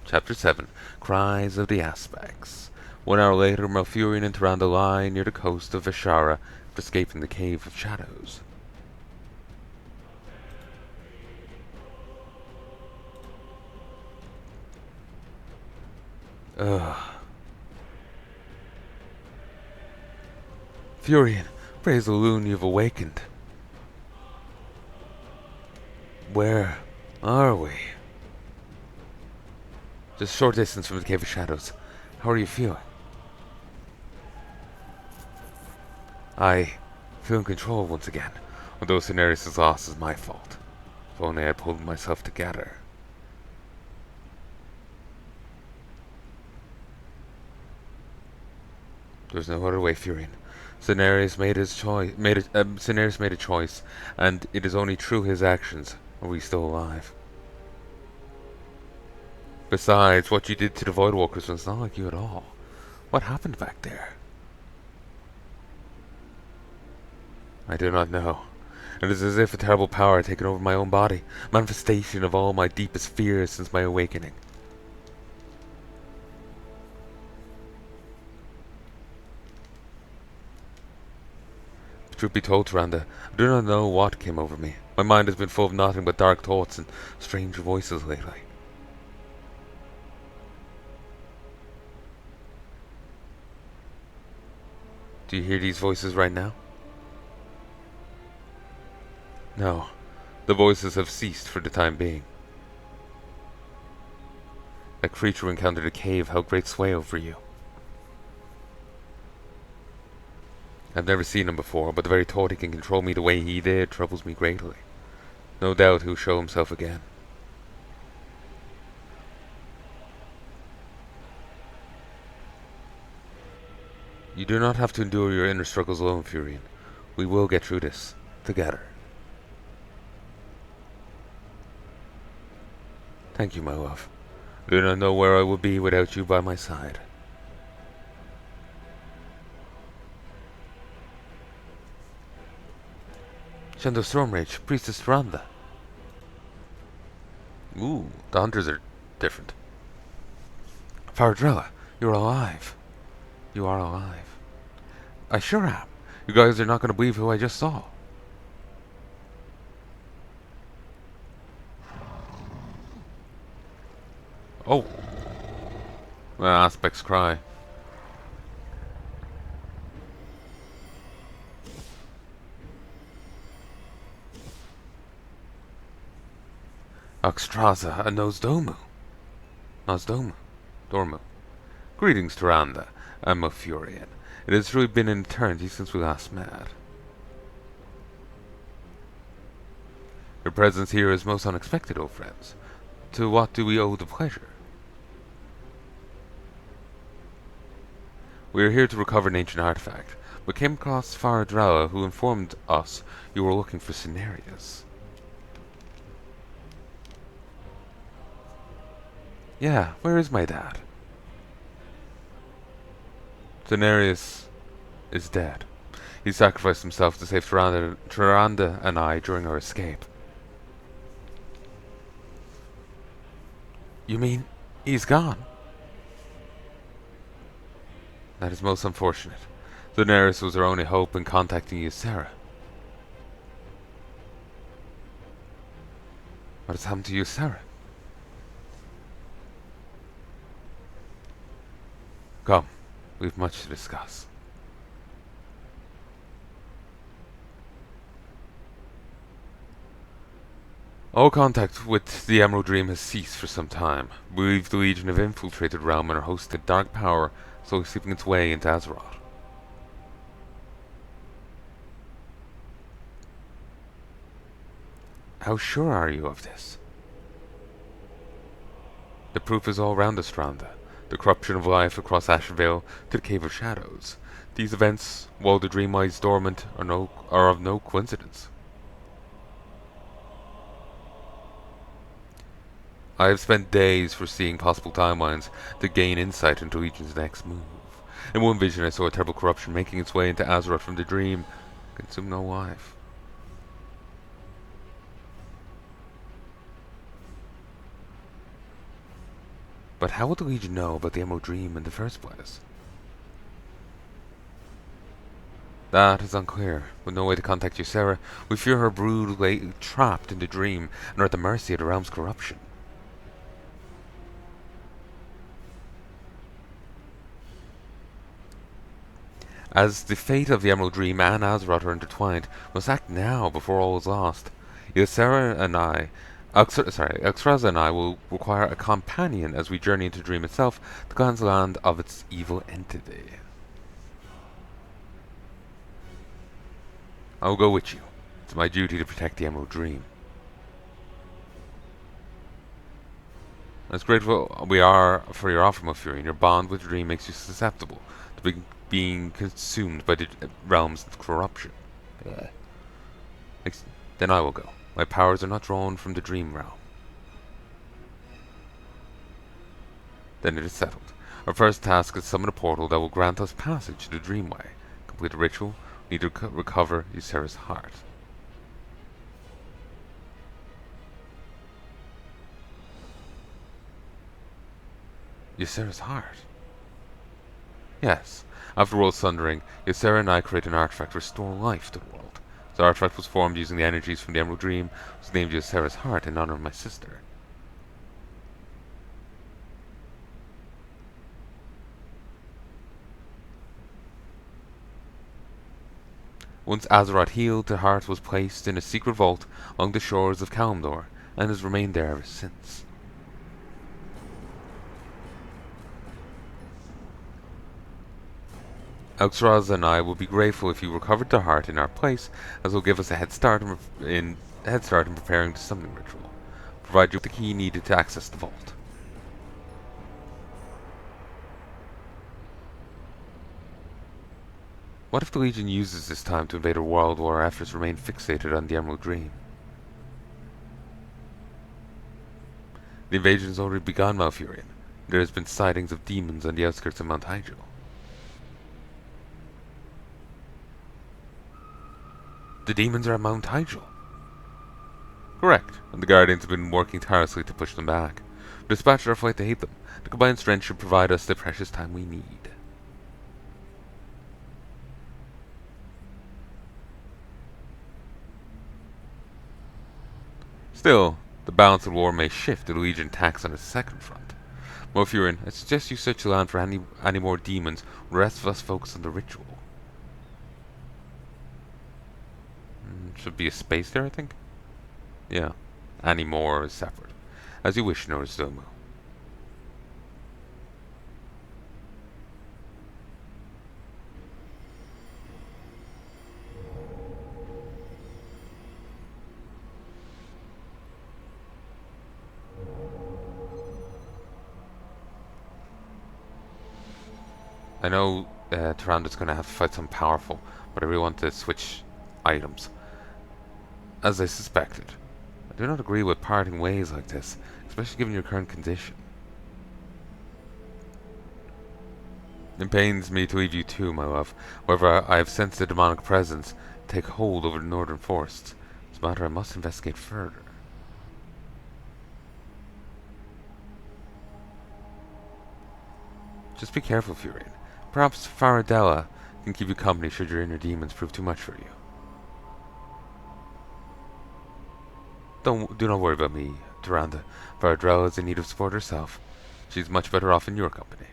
Chapter 7 Cries of the Aspects. 1 hour later, Malfurion and Tyrande lie near the coast of Vishara after escaping the Cave of Shadows. Ugh. Furion, praise the Loon, you've awakened. Where are we? Just a short distance from the Cave of Shadows. How are you feeling? I feel in control once again, although Cenarius' loss is my fault. If only I had pulled myself together. There's no other way, Furion. Cenarius made his choice. Cenarius made a choice, and it is only through his actions are we still alive. Besides, what you did to the Void Walkers was not like you at all. What happened back there? I do not know. It is as if a terrible power had taken over my own body, manifestation of all my deepest fears since my awakening. Truth be told, Tyrande, I do not know what came over me. My mind has been full of nothing but dark thoughts and strange voices lately. Do you hear these voices right now? No. The voices have ceased for the time being. That creature encountered a cave held great sway over you. I've never seen him before, but the very thought he can control me the way he did troubles me greatly. No doubt he'll show himself again. You do not have to endure your inner struggles alone, Furion. We will get through this, together. Thank you, my love. I do not know where I would be without you by my side. Shendo Stormrage, Priestess Tyrande. Ooh, the hunters are different. Faradrella, you're alive. You are alive. I sure am. You guys are not going to believe who I just saw. Oh. Aspects cry. Oxtraza and Nosdomu. Dormu. Greetings, Tyrande. I'm Malfurion. It has truly been an eternity since we last met. Your presence here is most unexpected, old friends. To what do we owe the pleasure? We are here to recover an ancient artifact, but came across Faradrella, who informed us you were looking for Cenarius. Yeah, where is my dad? Cenarius is dead. He sacrificed himself to save Tyrande and I during our escape. You mean he's gone? That is most unfortunate. Cenarius was our only hope in contacting you, Sarah. What has happened to you, Sarah? Come, we've much to discuss. All contact with the Emerald Dream has ceased for some time. We believe the Legion have infiltrated the realm and are hosting dark power slowly seeping its way into Azeroth. How sure are you of this? The proof is all around us, Tyrande. The corruption of life across Ashervale to the Cave of Shadows. These events, while the dream lies dormant, are of no coincidence. I have spent days foreseeing possible timelines to gain insight into Legion's next move. In one vision I saw a terrible corruption making its way into Azeroth from the dream, consuming all life. But how would the Legion know about the Emerald Dream in the first place? That is unclear. With no way to contact Ysera, we fear her brood lay trapped in the dream and are at the mercy of the realm's corruption. As the fate of the Emerald Dream and Azeroth are intertwined, we must act now before all is lost. Ysera and I, Uxraza and I will require a companion as we journey into the dream itself to cleanse the land of its evil entity. I will go with you. It's my duty to protect the Emerald Dream. As grateful we are for your offer, Malfurion, your bond with the dream makes you susceptible to being consumed by the realm's corruption. Then I will go. My powers are not drawn from the dream realm. Then it is settled. Our first task is to summon a portal that will grant us passage to the Dreamway. Complete a ritual. We need to recover Ysera's heart. Ysera's heart? Yes. After World Sundering, Ysera and I create an artifact to restore life to the world. The artifact was formed using the energies from the Emerald Dream, which was named Ysera's heart in honor of my sister. Once Azeroth healed, the heart was placed in a secret vault along the shores of Kalimdor, and has remained there ever since. Uxraza and I will be grateful if you recovered the heart in our place, as it will give us a head start in preparing the summoning ritual. Provide you with the key needed to access the vault. What if the Legion uses this time to invade our world while our efforts remain fixated on the Emerald Dream? The invasion has already begun, Malfurion. There has been sightings of demons on the outskirts of Mount Hyjal. The demons are at Mount Hyjal. Correct, and the Guardians have been working tirelessly to push them back. We dispatched our flight to hate them. The combined strength should provide us the precious time we need. Still, the balance of war may shift if the Legion attacks on a second front. Malfurion, I suggest you search the land for any more demons, while the rest of us focus on the ritual. Should be a space there, I think? Yeah. Any more is separate. As you wish, Noristomu. I know Tyranda's going to have to fight some powerful, but I really want to switch items. As I suspected. I do not agree with parting ways like this, especially given your current condition. It pains me to leave you too, my love. However, I have sensed a demonic presence take hold over the northern forests. It's a matter I must investigate further. Just be careful, Furion. Perhaps Faradella can keep you company should your inner demons prove too much for you. Do not worry about me, Tyrande. Faradella is in need of support herself. She's much better off in your company.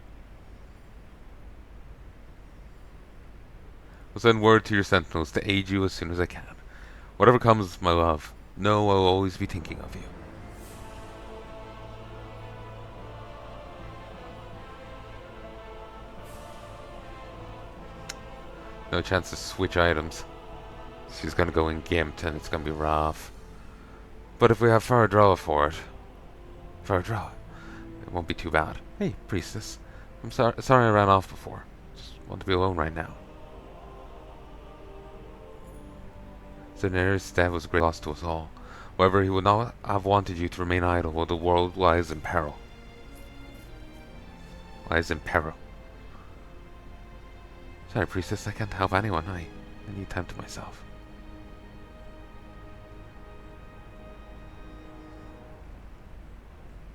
I'll send word to your sentinels to aid you as soon as I can. Whatever comes, my love, know I will always be thinking of you. No chance to switch items. She's gonna go in gimped and it's gonna be rough. But if we have Faradella for it... Faradella, it won't be too bad. Hey, priestess. I'm sorry I ran off before. Just want to be alone right now. Daenerys' death was a great loss to us all. However, he would not have wanted you to remain idle while the world lies in peril. Lies in peril. Sorry, priestess, I can't help anyone. I need time to myself.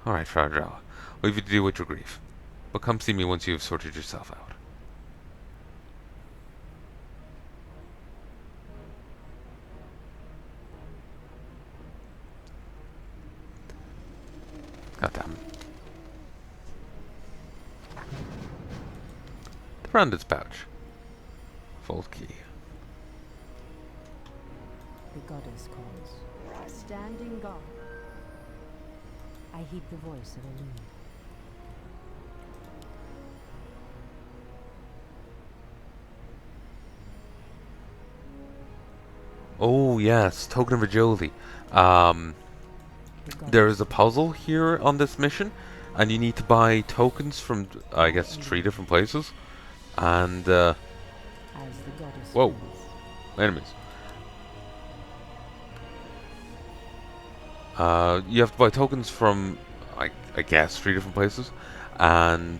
Alright, Faradella. leave you to deal with your grief. But come see me once you've sorted yourself out. God damn it. The branded pouch. Vault key. The goddess calls. Standing guard. I heed the voice of a loon. Oh yes, token of agility. There is a puzzle here on this mission, and you need to buy tokens from, I guess, 3 different places. And As the goddess whoa, wills. enemies. You have to buy tokens from, I guess, 3 different places, and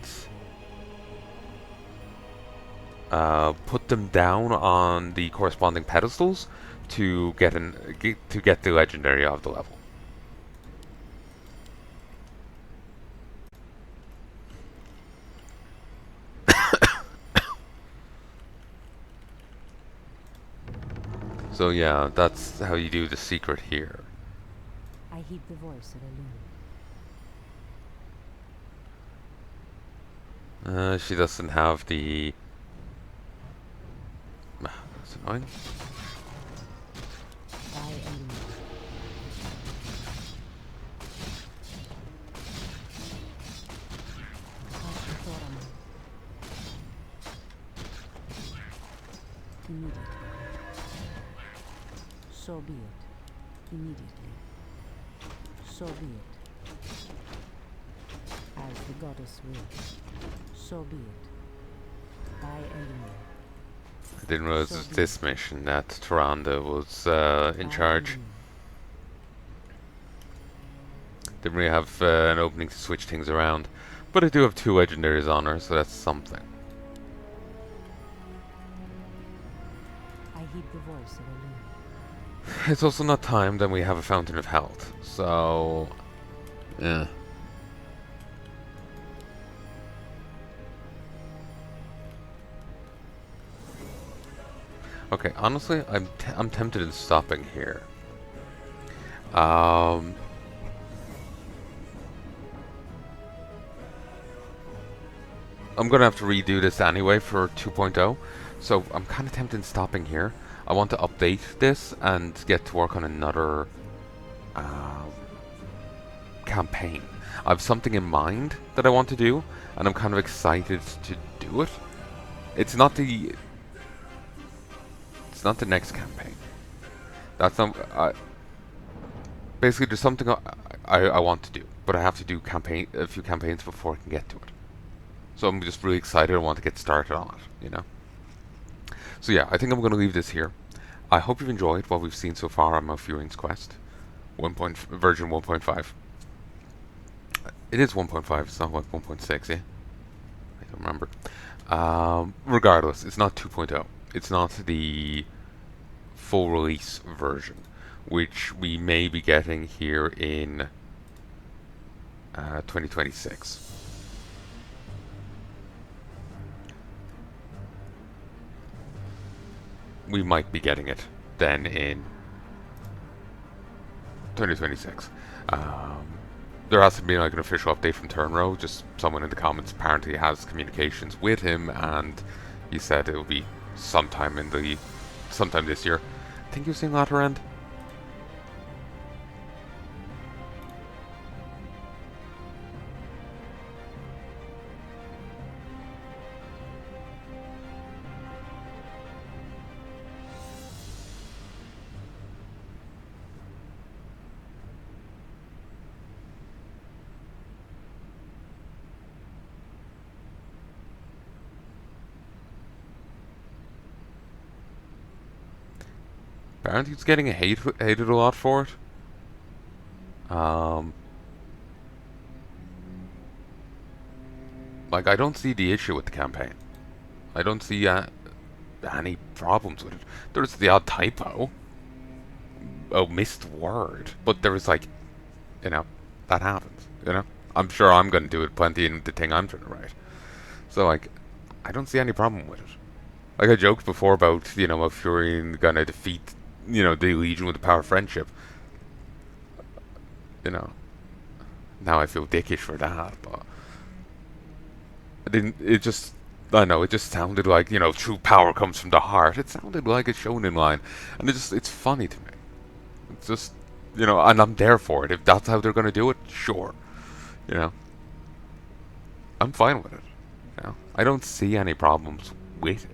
put them down on the corresponding pedestals to get the legendary of the level. So yeah, that's how you do the secret here. I heed the voice of a loon. She doesn't have the... That's annoying. By a loon. Immediately. So be it. Immediately. So be it. As the goddess wills. So be it. By a loon. I didn't realize it was this mission that Tyrande was in charge. Didn't really have an opening to switch things around. But I do have 2 legendaries on her, so that's something. I heed the voice of a loon. It's also not timed, and we have a Fountain of Health, so... yeah. Okay, honestly, I'm tempted in stopping here. I'm gonna have to redo this anyway for 2.0, so I'm kind of tempted in stopping here. I want to update this and get to work on another campaign. I have something in mind that I want to do, and I'm kind of excited to do it. It's not the next campaign. That's not. Basically, there's something I want to do, but I have to do a few campaigns before I can get to it. So I'm just really excited. I want to get started on it, you know. So yeah, I think I'm going to leave this here. I hope you've enjoyed what we've seen so far on Malfurion's quest, version 1.5. It is 1.5. It's not like 1.6, yeah. I don't remember. Regardless, it's not 2.0. It's not the full release version, which we may be getting here in 2026. We might be getting it then in 2026. There hasn't been like an official update from Turnrow, just someone in the comments apparently has communications with him, and he said it will be sometime this year. I think he was saying latter end. Apparently he's getting hated a lot for it. Like, I don't see the issue with the campaign. I don't see any problems with it. There's the odd typo. Oh, missed word. But there was like, you know, that happens, you know? I'm sure I'm going to do it plenty in the thing I'm trying to write. So, like, I don't see any problem with it. Like, I joked before about, Malfurion gonna defeat, the Legion with the power of friendship. You know, now I feel dickish for that, but I didn't, I don't know, it just sounded like, true power comes from the heart. It sounded like a shonen line, and it's funny to me. It's just, and I'm there for it. If that's how they're gonna do it, sure. You know, I'm fine with it. I don't see any problems with it.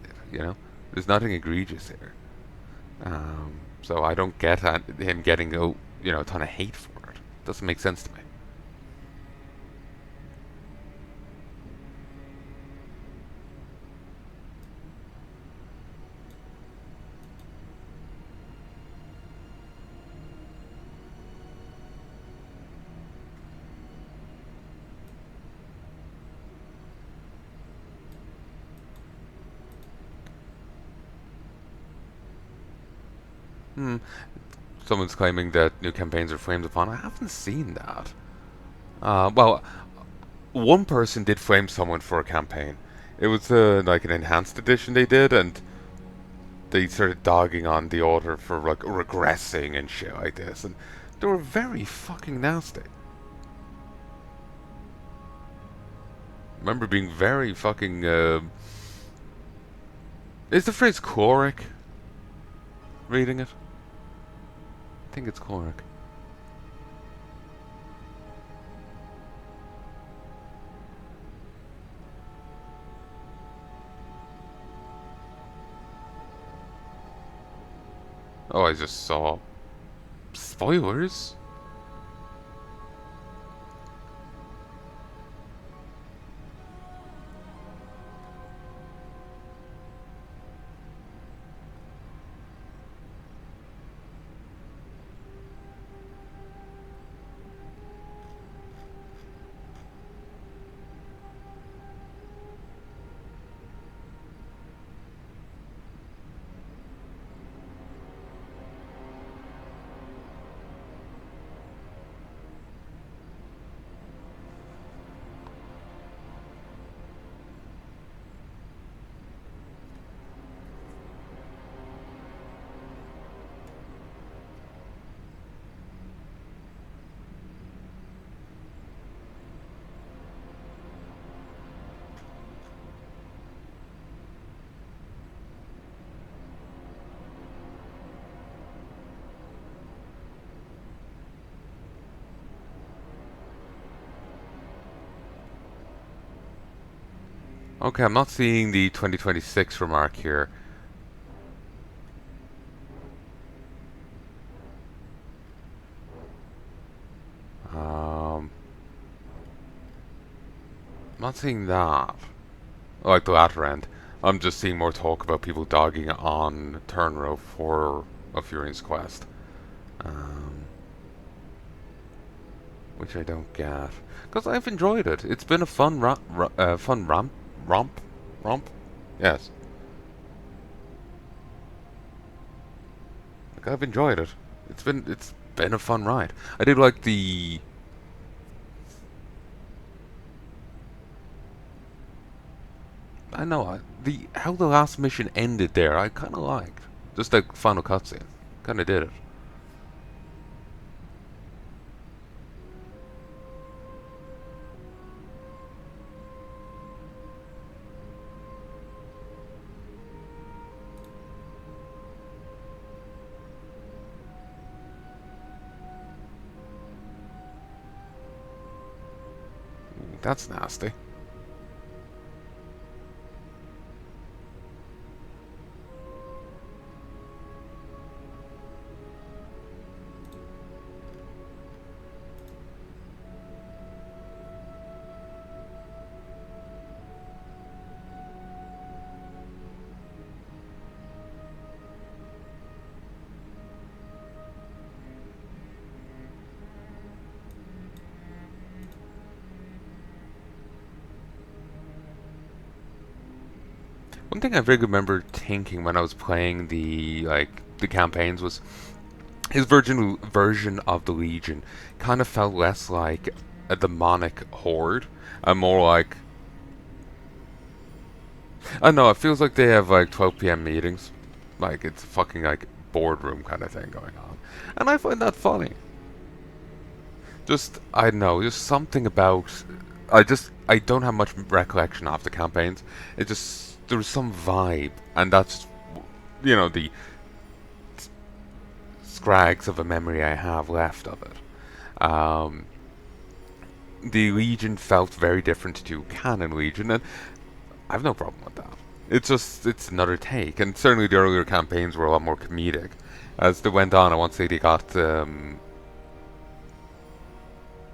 There's nothing egregious here. So I don't get him getting a ton of hate for it. Doesn't make sense to me. Hmm. Someone's claiming that new campaigns are flamed upon. I haven't seen that. Well, one person did flame someone for a campaign. It was like an enhanced edition they did, and they started dogging on the author for like regressing and shit like this, and they were very fucking nasty. I remember being very fucking. Is the phrase chloric? Reading it, I think it's chloric. Oh, I just saw spoilers. Okay, I'm not seeing the 2026 remark here. I'm not seeing that. Like the latter end. I'm just seeing more talk about people dogging on Turnrow for a Furion's Quest. Um, which I don't get. Because I've enjoyed it. It's been a fun romp? Yes. Like, I've enjoyed it. It's been a fun ride. I did like the I know the how the last mission ended there. I kind of liked just the final cutscene. Kind of did it. Ooh, that's nasty. One thing I really remember thinking when I was playing the campaigns was his version of the Legion kind of felt less like a demonic horde, and more like, I don't know, it feels like they have like 12 p.m. meetings. Like it's a fucking like boardroom kind of thing going on. And I find that funny. Just, I don't know, just something about, I don't have much recollection of the campaigns. It just, there's some vibe, and that's, the scrags of a memory I have left of it. The Legion felt very different to Canon Legion, and I have no problem with that. It's another take, and certainly the earlier campaigns were a lot more comedic. As they went on, I want to say they got,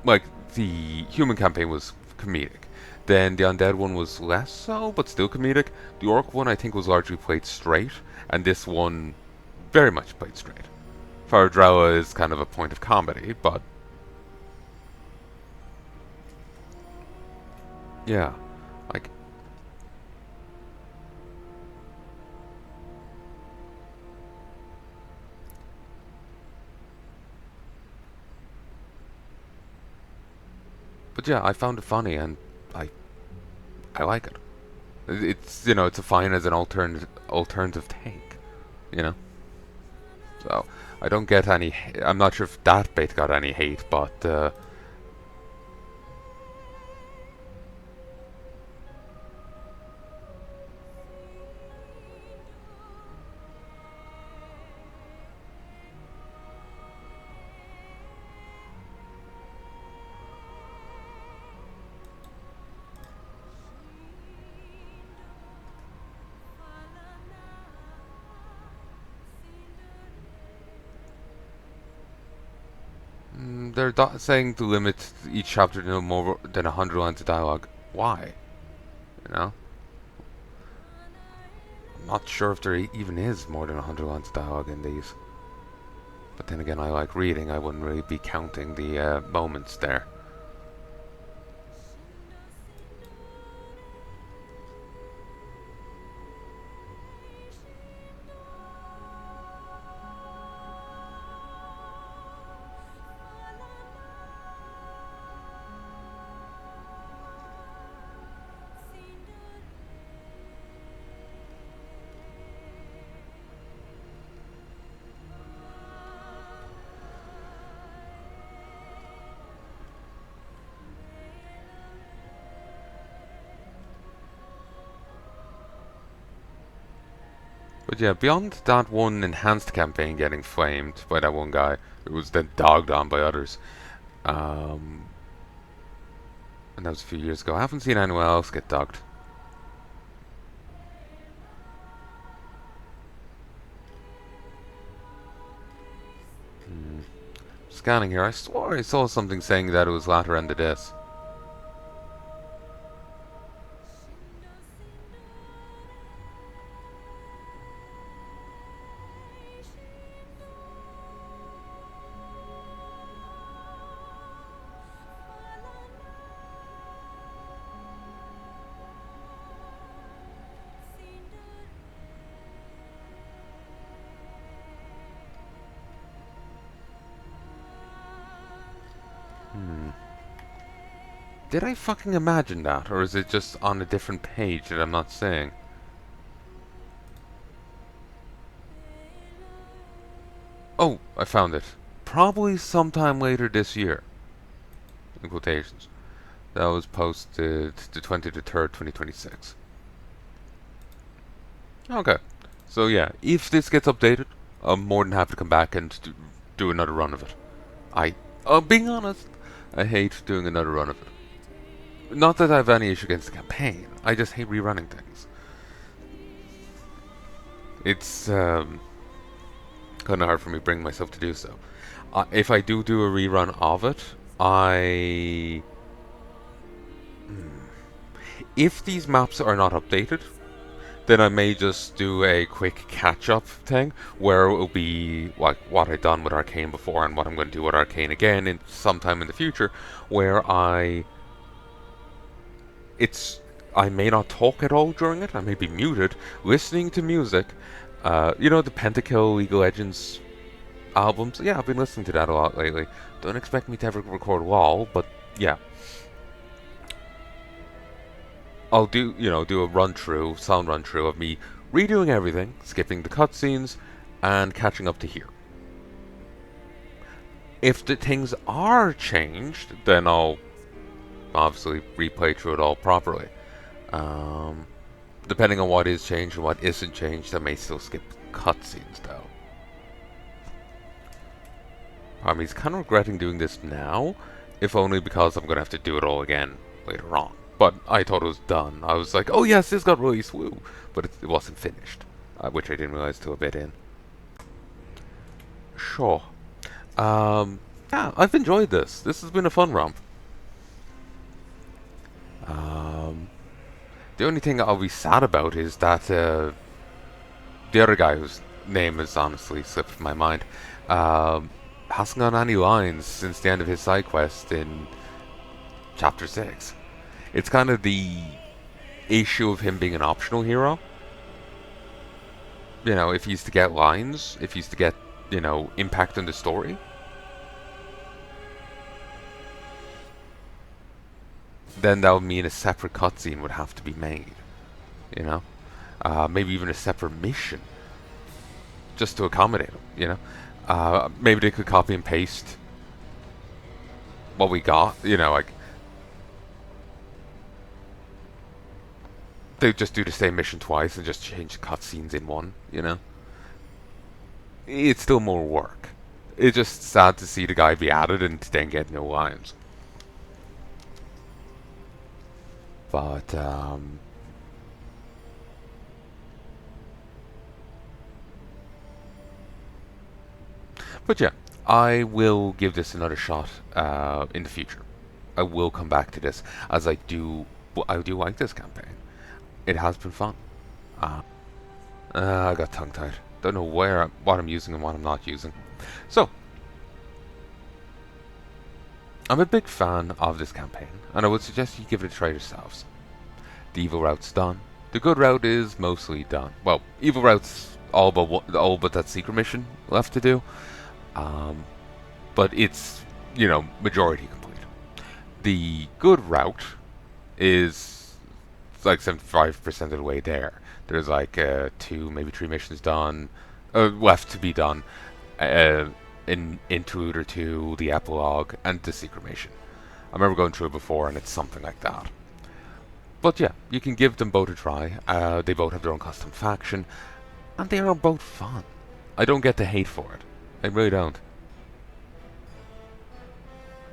like, the human campaign was comedic. Then the undead one was less so, but still comedic. The orc one, I think, was largely played straight, and this one very much played straight. Faradrella is kind of a point of comedy, but yeah, like, but yeah, I found it funny, and I I like it. It's a fine as an alternative take, you know. So I don't get any. I'm not sure if that bait got any hate, but they're saying to limit each chapter to no more than 100 lines of dialogue. Why? You know, I'm not sure if there even is more than 100 lines of dialogue in these. But then again, I like reading. I wouldn't really be counting the moments there. But yeah, beyond that one enhanced campaign getting flamed by that one guy, who was then dogged on by others, um, and that was a few years ago. I haven't seen anyone else get dogged. Scanning here, I swore I saw something saying that it was latter end of this. Did I fucking imagine that, or is it just on a different page that I'm not seeing? Oh, I found it. Probably sometime later this year. In quotations. That was posted the 23rd, 2026. Okay. So yeah, if this gets updated, I'm more than happy to come back and do another run of it. Being honest, I hate doing another run of it. Not that I have any issue against the campaign, I just hate rerunning things. It's kind of hard for me to bring myself to do so. If I do a rerun of it, if these maps are not updated, then I may just do a quick catch-up thing, where it will be like what I've done with Arcane before and what I'm going to do with Arcane again in sometime in the future, where I may not talk at all during it. I may be muted, listening to music. The Pentakill League of Legends albums. Yeah, I've been listening to that a lot lately. Don't expect me to ever record WoW, but yeah, I'll do, do a run through, sound run through of me redoing everything, skipping the cutscenes, and catching up to here. If the things are changed, then I'll obviously replay through it all properly. Um, Depending on what is changed and what isn't changed, I may still skip cutscenes though. He's kind of regretting doing this now, if only because I'm going to have to do it all again later on. But I thought it was done. I was like, oh yes, this got released, woo! But it wasn't finished, which I didn't realize till a bit in. Sure. Yeah, I've enjoyed this. This has been a fun romp. The only thing I'll be sad about is that the other guy whose name has honestly slipped my mind hasn't got any lines since the end of his side quest in Chapter 6. It's kind of the issue of him being an optional hero. If he's to get lines, if he's to get, impact on the story, then that would mean a separate cutscene would have to be made. Maybe even a separate mission just to accommodate him. Maybe they could copy and paste what we got. Like they just do the same mission twice and just change the cutscenes in one. It's still more work. It's just sad to see the guy be added and then get no lines. But yeah, I will give this another shot in the future. I will come back to this as I do. I do like this campaign. It has been fun. I got tongue-tied. Don't know what I'm using and what I'm not using. So, I'm a big fan of this campaign, and I would suggest you give it a try yourselves. The evil route's done. The good route is mostly done. Well, evil route's all but that secret mission left to do. But it's, majority complete. The good route is like 75% of the way there. There's like 2, maybe 3 missions done, left to be done. In Interlude or 2, the epilogue, and the secret mission. I remember going through it before, and it's something like that. But yeah, you can give them both a try. They both have their own custom faction, and they are both fun. I don't get the hate for it. I really don't.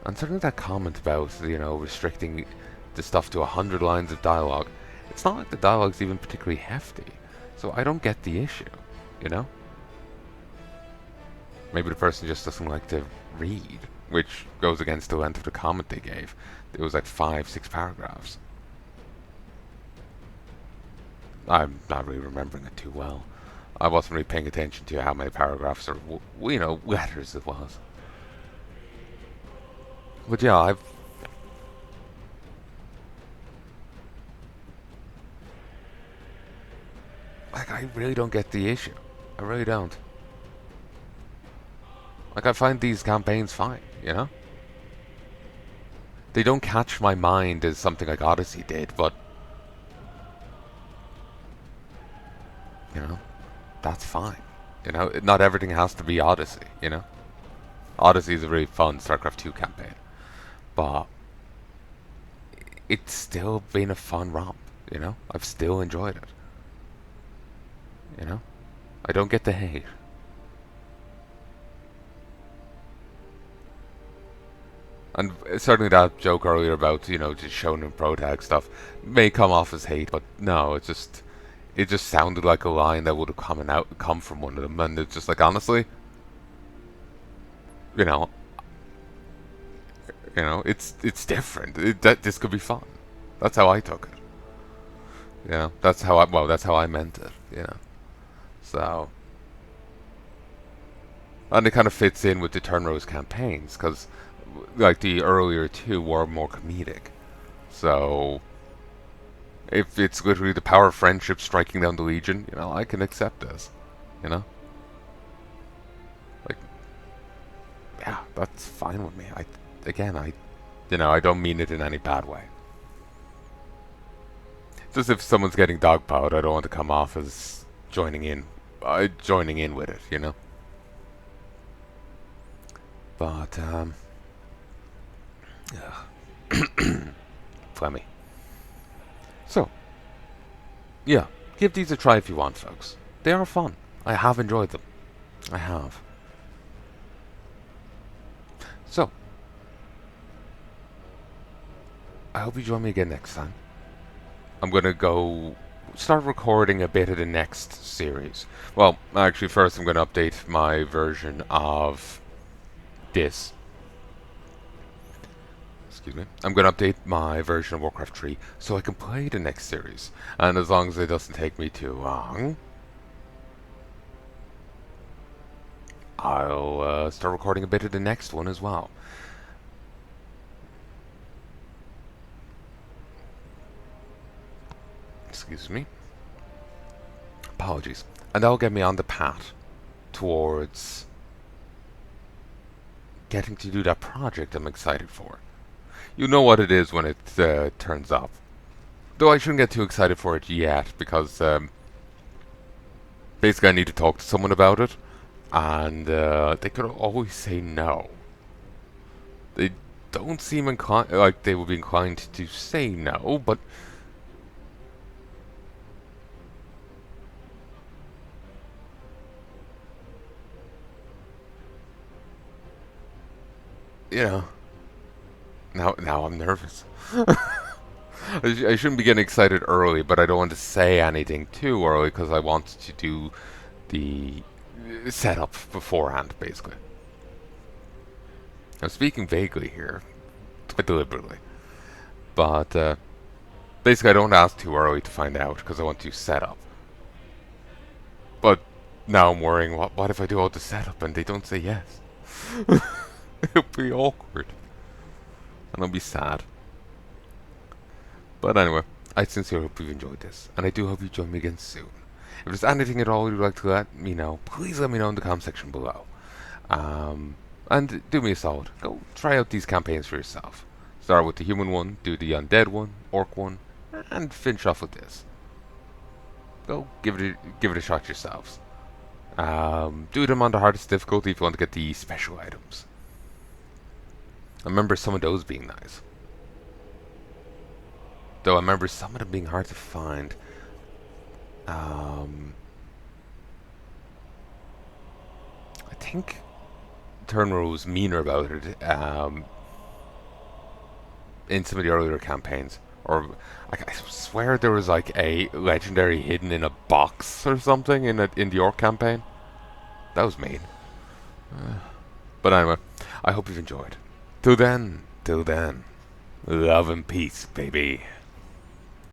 And certainly that comment about, restricting the stuff to 100 lines of dialogue, it's not like the dialogue's even particularly hefty. So I don't get the issue, Maybe the person just doesn't like to read, which goes against the length of the comment they gave. It was like 5-6 paragraphs. I'm not really remembering it too well. I wasn't really paying attention to how many paragraphs or, letters it was. But yeah, I really don't get the issue. I really don't. I find these campaigns fine, They don't catch my mind as something like Odyssey did, but that's fine. Not everything has to be Odyssey, Odyssey is a really fun StarCraft 2 campaign, but it's still been a fun romp, I've still enjoyed it, I don't get the hate. And certainly that joke earlier about, just showing him pro tag stuff may come off as hate, but no, it just sounded like a line that would have come from one of them, and it's just like, honestly, it's different. This could be fun. That's how I took it. That's how I meant it. So, and it kind of fits in with the Turnrose campaigns because, like, the earlier 2 were more comedic. So, if it's literally the power of friendship striking down the Legion, I can accept this. Like, yeah, that's fine with me. I You know, I don't mean it in any bad way. Just if someone's getting dogpiled, I don't want to come off as joining in with it, you know? But, yeah. Flemmy. So, yeah, give these a try if you want, folks. They are fun. I have enjoyed them. I have. So, I hope you join me again next time. I'm gonna go start recording a bit of the next series. Well, actually, first I'm gonna update my version of this. Excuse me. I'm gonna update my version of Warcraft 3 so I can play the next series. And as long as it doesn't take me too long, I'll start recording a bit of the next one as well. Excuse me. Apologies. And that'll get me on the path towards getting to do that project I'm excited for. You know what it is when it turns up. Though I shouldn't get too excited for it yet, because basically I need to talk to someone about it, and they could always say no. They don't seem inclined, like they would be inclined to say no, but you know, now I'm nervous. I shouldn't be getting excited early, but I don't want to say anything too early because I want to do the setup beforehand, basically. I'm speaking vaguely here, quite deliberately, but basically I don't ask too early to find out because I want to set up. But now I'm worrying, what if I do all the setup and they don't say yes? It'll be awkward. And I'll be sad. But anyway, I sincerely hope you've enjoyed this, and I do hope you join me again soon. If there's anything at all you'd like to let me know, please let me know in the comment section below. And do me a solid, go try out these campaigns for yourself. Start with the human one, do the undead one, orc one, and finish off with this. Go give it a shot yourselves. Do them on the hardest difficulty if you want to get the special items. I remember some of those being nice. Though I remember some of them being hard to find. I think Turnrow was meaner about it in some of the earlier campaigns. Or I swear there was like a legendary hidden in a box or something in the Orc campaign. That was mean. But anyway, I hope you've enjoyed. Till then, love and peace, baby.